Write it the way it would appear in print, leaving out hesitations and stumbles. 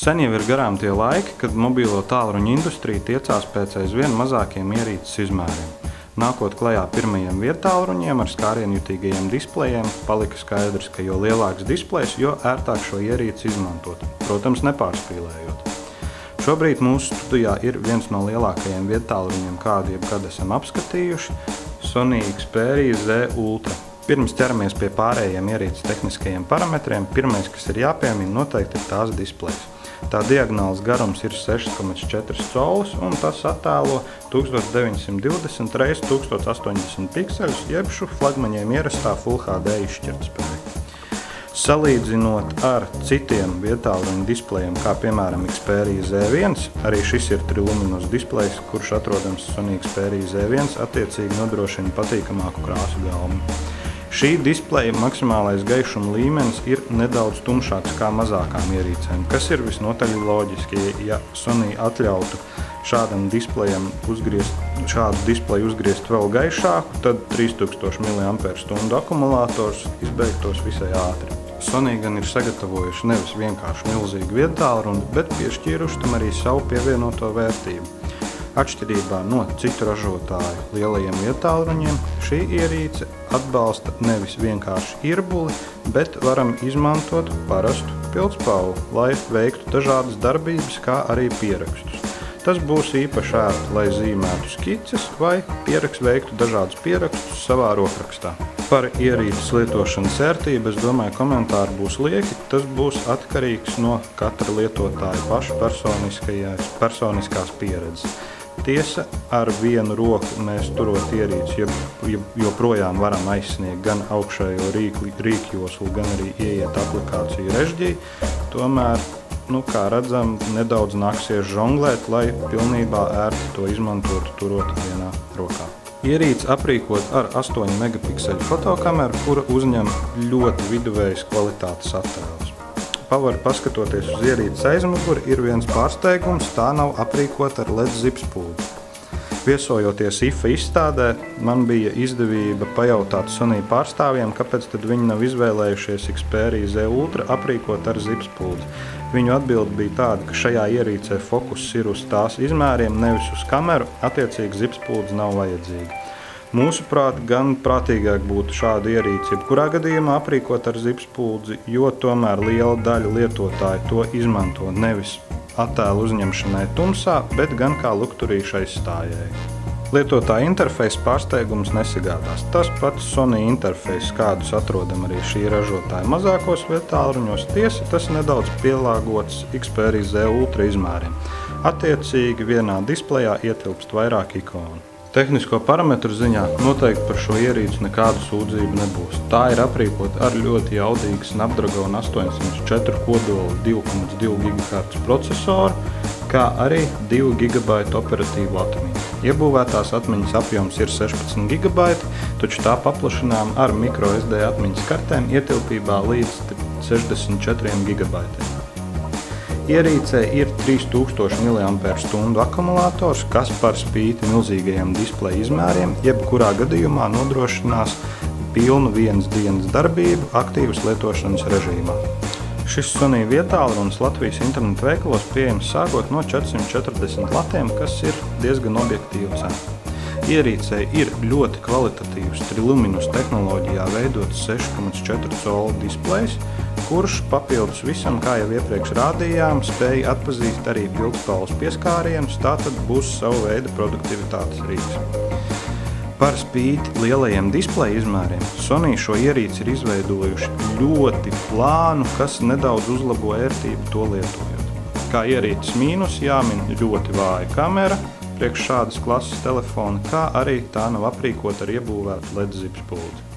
Sen jau ir garām tie laiki, kad mobilo tālruņu industrija tiecās pēc aizvien mazākiem ierīces izmēriem. Nākot klajā pirmajiem viedtālruņiem ar skārienjutīgajiem displejiem, palika skaidrs, ka jo lielāks displejs, jo ērtāk šo ierīci izmantot. Protams, nepārspīlējot. Šobrīd mūsu studijā ir viens no lielākajiem viedtālruņiem, kādu jebkad esam apskatījuši – Sony Xperia Z Ultra. Pirms ķeramies pie pārējiem ierīces tehniskajiem parametriem, pirmais, kas ir jāpiemina, noteikti ir tās displejs. Tā diagonāls garums ir 6,4 colis un tas attēlo 1920 x 1080 pikseļus, jeb šo flagmaņiem ierastā Full HD izšķirtspēju. Salīdzinot ar citiem viedtālruņu displejiem, kā piemēram Xperia Z1, arī šis ir triluminus displejs, kurš atrodams Sony Xperia Z1, attiecīgi nodrošina patīkamāku krāsu gaumi. Šī displeja maksimālais gaišuma līmenis ir nedaudz tumšāks kā mazākām ierīcēm, kas ir visnotaļ loģiski. Ja Sony atļautu šādam displejam šādu displeju uzgriezt vēl gaišāku, tad 3000 mAh akumulators izbeigtos visai ātri. Sony gan ir sagatavojuši nevis vienkārši milzīgu viedtālruni, bet piešķīruši tam arī savu pievienoto vērtību. Atšķirībā no citu ražotāju lielajiem viedtālruņiem, šī ierīce atbalsta nevis vienkārši irbuli, bet varam izmantot parastu pildspalvu, lai veiktu dažādas darbības, kā arī pierakstus. Tas būs īpaši ērti, lai zīmētu skices vai veiktu dažādus pierakstus savā rokrakstā. Par ierīces lietošanas ērtību, es domāju, komentāri būs lieki. Tas būs atkarīgs no katra lietotāja paša personiskās pieredzes. Tiesa, ar vienu roku mēs turot ierīci joprojām varam aizsniegt gan augšējo rīkjoslu, gan arī ieiet aplikāciju režģī. Tomēr, kā redzam, nedaudz nāksies žonglēt, lai pilnībā ērti to izmantotu turot vienā rokā. Ierīce aprīkot ar 8 megapikseļu fotokameru, kura uzņem ļoti viduvējas kvalitātes attēlus. Pavari paskatoties uz ierīces aizmuguri, ir viens pārsteigums, tā nav aprīkota ar LED zipspuldi. Viesojoties IFA izstādē, man bija izdevība pajautāt Sony pārstāvjiem, kāpēc tad viņi nav izvēlējušies Xperia Z Ultra aprīkot ar zipspuldi. Viņu atbilde bija tāda, ka šajā ierīcē fokus ir uz tās izmēriem, nevis uz kameru, attiecīgi zipspuldes nav vajadzīga. Mūsuprāt, gan prātīgāk būtu šādu ierīci jebkurā gadījumā aprīkot ar zipspuldzi, jo tomēr liela daļa lietotāju to izmanto nevis attēlu uzņemšanai tumsā, bet gan kā lukturīšu aizstājēji. Lietotāja interfeisa pārsteigums nesagādās. Tas pats Sony interfeis, kādus atrodam arī šī ražotāja mazākos viedtālruņos, tiesa, tas nedaudz pielāgots Xperia Z Ultra izmēriem. Attiecīgi vienā displejā ietilpst vairāk ikonu. Tehnisko parametru ziņā noteikti par šo ierīci nekādu sūdzību nebūs. Tā ir aprīkota ar ļoti jaudīgu Snapdragon 804 kodolu 2,2 GHz procesoru, kā arī 2 GB operatīvu atmiņu. Iebūvētās atmiņas apjoms ir 16 GB, taču tā paplašinām ar microSD atmiņas kartēm ietilpībā līdz 64 GB. Ierīcē ir 3000 mAh akumulators, kas par spīti milzīgajiem displeja izmēriem jebkurā gadījumā nodrošinās pilnu vienas dienas darbību aktīvas lietošanas režīmā. Šis Sony viedtālrunis Latvijas internetu veikalos pieejams sākot no 440 latiem, kas ir diezgan objektīva cena. Ierīcē ir ļoti kvalitatīvs triluminus tehnoloģijā veidots 6,4 colu displejs, kurš papildus visam, kā jau iepriekš rādījām, spēja atpazīt arī pildspalvas pieskārienus, tātad būs savu veidu produktivitātes rīks. Par spīti lielajiem displeja izmēriem, Sony šo ierīci ir izveidojuši ļoti plānu, kas nedaudz uzlabo ērtību to lietojot. Kā ierīces mīnus jāmin ļoti vāja kamera priekš šādas klases telefona, kā arī tā nav aprīkota ar iebūvētu LED zipspuldi.